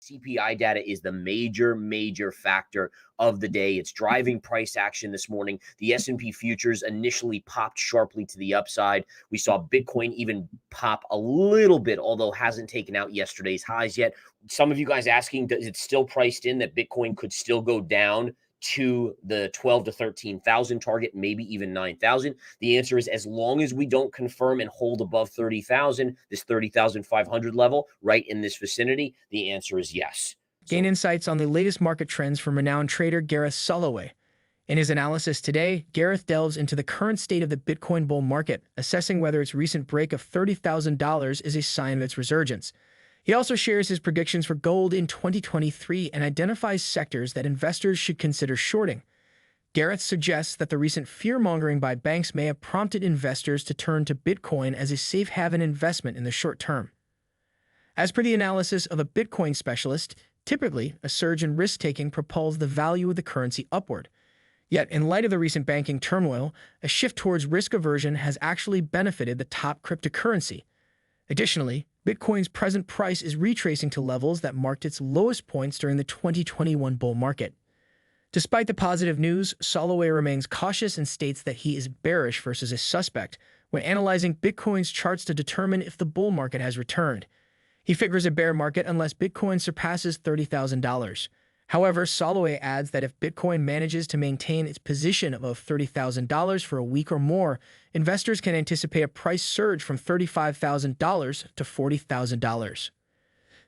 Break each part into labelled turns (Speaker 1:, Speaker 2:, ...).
Speaker 1: CPI data is the major factor of the day. It's driving price action this morning. The S&P futures initially popped sharply to the upside. We saw Bitcoin even pop a little bit, although hasn't taken out yesterday's highs yet. Some of you guys asking, is it still priced in that Bitcoin could still go down to the 12 to 13,000 target, maybe even 9,000? The answer is, as long as we don't confirm and hold above 30,000, this 30,500 level right in this vicinity, the answer is yes.
Speaker 2: Gain insights on the latest market trends from renowned trader Gareth Soloway. In his analysis today, Gareth delves into the current state of the Bitcoin bull market, assessing whether its recent break of $30,000 is a sign of its resurgence. He also shares his predictions for gold in 2023 and identifies sectors that investors should consider shorting. Gareth suggests that the recent fear-mongering by banks may have prompted investors to turn to Bitcoin as a safe haven investment in the short term. As per the analysis of a Bitcoin specialist, typically, a surge in risk-taking propels the value of the currency upward. Yet, in light of the recent banking turmoil, a shift towards risk aversion has actually benefited the top cryptocurrency. Additionally, Bitcoin's present price is retracing to levels that marked its lowest points during the 2021 bull market. Despite the positive news, Soloway remains cautious and states that he is bearish versus a suspect when analyzing Bitcoin's charts to determine if the bull market has returned. He figures a bear market unless Bitcoin surpasses $30,000. However, Soloway adds that if Bitcoin manages to maintain its position above $30,000 for a week or more, investors can anticipate a price surge from $35,000 to $40,000.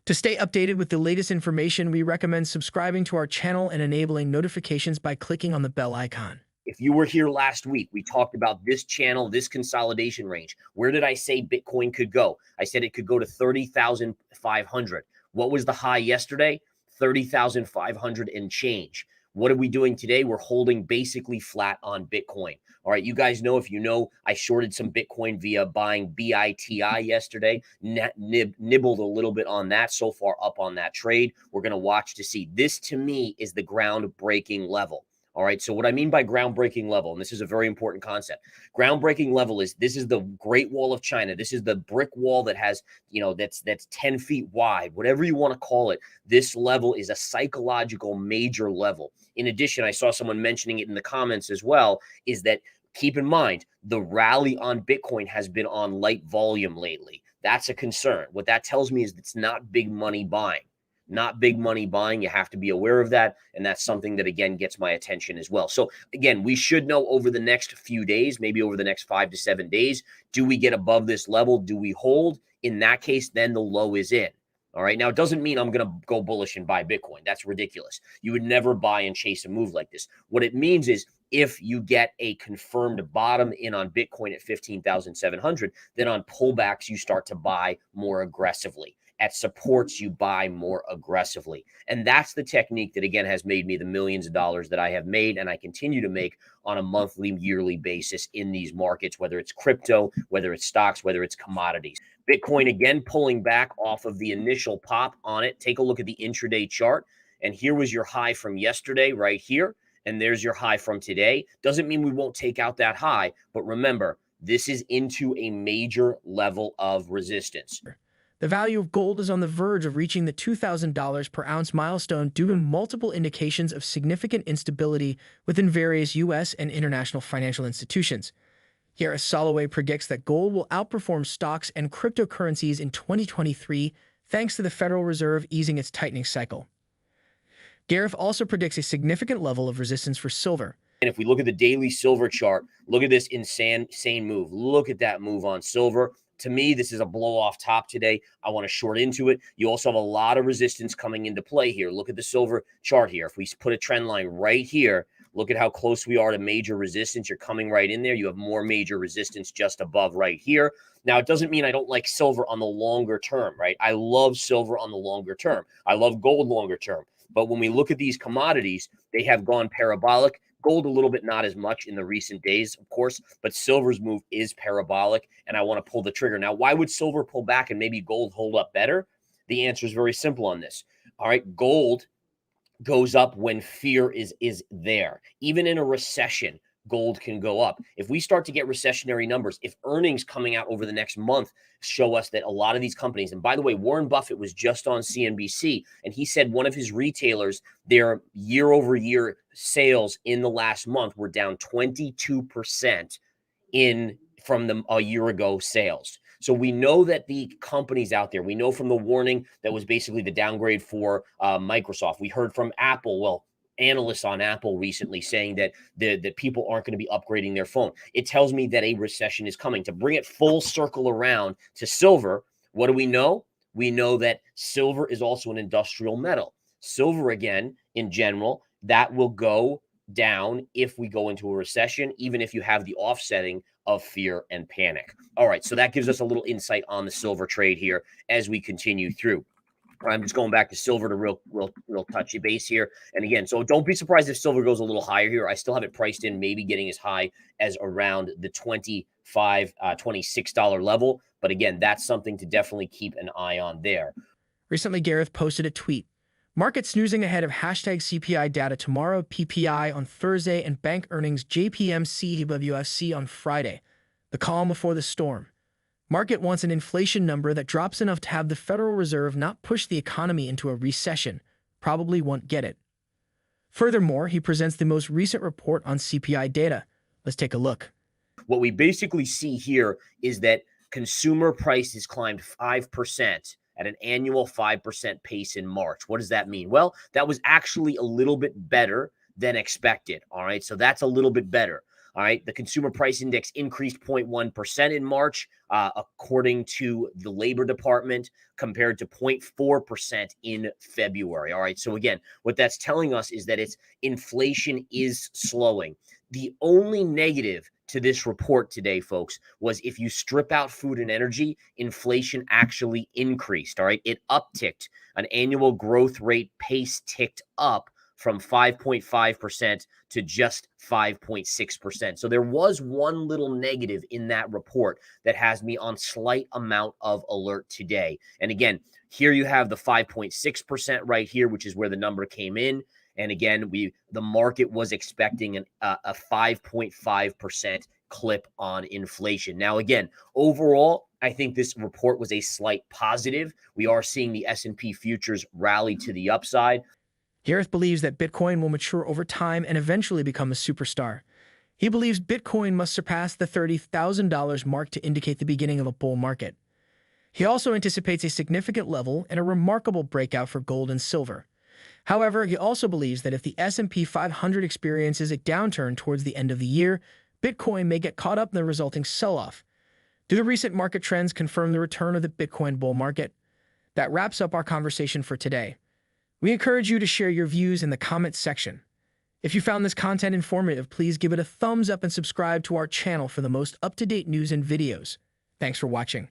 Speaker 2: To stay updated with the latest information, we recommend subscribing to our channel and enabling notifications by clicking on the bell icon.
Speaker 1: If you were here last week, we talked about this channel, this consolidation range. Where did I say Bitcoin could go? I said it could go to 30,500. What was the high yesterday? 30,500 and change. What are we doing today? We're holding basically flat on Bitcoin. All right, you guys know, if you know, I shorted some Bitcoin via buying BITI yesterday, nibbled a little bit on that, so far up on that trade. We're going to watch to see. This, to me, is the groundbreaking level. All right, so what I mean by groundbreaking level, and this is a very important concept, groundbreaking level is, this is the Great Wall of China. This is the brick wall that has, that's 10 feet wide, whatever you want to call it. This level is a psychological major level. In addition, I saw someone mentioning it in the comments as well, is that keep in mind, the rally on Bitcoin has been on light volume lately. That's a concern. What that tells me is it's not big money buying. Not big money buying. You have to be aware of that. And that's something that, again, gets my attention as well. So, again, we should know over the next few days, maybe over the next 5 to 7 days, do we get above this level? Do we hold? In that case, then the low is in. All right. Now, it doesn't mean I'm going to go bullish and buy Bitcoin. That's ridiculous. You would never buy and chase a move like this. What it means is, if you get a confirmed bottom in on Bitcoin at 15,700, then on pullbacks, you start to buy more aggressively. At supports, you buy more aggressively. And that's the technique that, again, has made me the millions of dollars that I have made and I continue to make on a monthly, yearly basis in these markets, whether it's crypto, whether it's stocks, whether it's commodities. Bitcoin, again, pulling back off of the initial pop on it. Take a look at the intraday chart. And here was your high from yesterday right here. And there's your high from today. Doesn't mean we won't take out that high. But remember, this is into a major level of resistance.
Speaker 2: The value of gold is on the verge of reaching the $2,000 per ounce milestone due to multiple indications of significant instability within various U.S. and international financial institutions. Gareth Soloway predicts that gold will outperform stocks and cryptocurrencies in 2023 thanks to the Federal Reserve easing its tightening cycle. Gareth also predicts a significant level of resistance for silver.
Speaker 1: And if we look at the daily silver chart, look at this insane move. Look at that move on silver. To me, this is a blow off top today. I want to short into it. You also have a lot of resistance coming into play here. Look at the silver chart here. If we put a trend line right here, look at how close we are to major resistance. You're coming right in there. You have more major resistance just above right here. Now, it doesn't mean I don't like silver on the longer term, right? I love silver on the longer term. I love gold longer term. But when we look at these commodities, they have gone parabolic. Gold a little bit, not as much in the recent days, of course, but silver's move is parabolic, and I want to pull the trigger. Now, why would silver pull back and maybe gold hold up better? The answer is very simple on this. All right, gold goes up when fear is there. Even in a recession, gold can go up. If we start to get recessionary numbers, if earnings coming out over the next month show us that a lot of these companies, and by the way, Warren Buffett was just on CNBC, and he said one of his retailers, their year over year sales in the last month were down 22% in from a year ago sales. So we know that the companies out there, we know from the warning that was basically the downgrade for Microsoft. We heard from Apple, well, analysts on Apple recently saying that that people aren't going to be upgrading their phone. It tells me that a recession is coming. To bring it full circle around to silver, what do we know? We know that silver is also an industrial metal. Silver, again, in general, that will go down if we go into a recession, even if you have the offsetting of fear and panic. All right, so that gives us a little insight on the silver trade here as we continue through. I'm just going back to silver to real touchy base here. And again, so don't be surprised if silver goes a little higher here. I still have it priced in, maybe getting as high as around the $25, $26 level. But again, that's something to definitely keep an eye on there.
Speaker 2: Recently, Gareth posted a tweet. Market snoozing ahead of hashtag CPI data tomorrow, PPI on Thursday, and bank earnings JPMC WFC on Friday. The calm before the storm. Market wants an inflation number that drops enough to have the Federal Reserve not push the economy into a recession. Probably won't get it. Furthermore, he presents the most recent report on CPI data. Let's take a look.
Speaker 1: What we basically see here is that consumer prices climbed 5%. At an annual 5% pace in March. What does that mean? Well, that was actually a little bit better than expected. All right. So that's a little bit better. All right. The consumer price index increased 0.1% in March, according to the Labor Department, compared to 0.4% in February. All right. So again, what that's telling us is that inflation is slowing. The only negative to this report today, folks, was if you strip out food and energy, inflation actually increased. All right. It upticked. An annual growth rate pace ticked up from 5.5% to just 5.6%. So there was one little negative in that report that has me on slight amount of alert today. And again, here you have the 5.6% right here, which is where the number came in. And again, the market was expecting a 5.5% clip on inflation. Now, again, overall, I think this report was a slight positive. We are seeing the S&P futures rally to the upside.
Speaker 2: Gareth believes that Bitcoin will mature over time and eventually become a superstar. He believes Bitcoin must surpass the $30,000 mark to indicate the beginning of a bull market. He also anticipates a significant level and a remarkable breakout for gold and silver. However, he also believes that if the S&P 500 experiences a downturn towards the end of the year, Bitcoin may get caught up in the resulting sell-off. Do the recent market trends confirm the return of the Bitcoin bull market? That wraps up our conversation for today. We encourage you to share your views in the comments section. If you found this content informative, please give it a thumbs up and subscribe to our channel for the most up-to-date news and videos. Thanks for watching.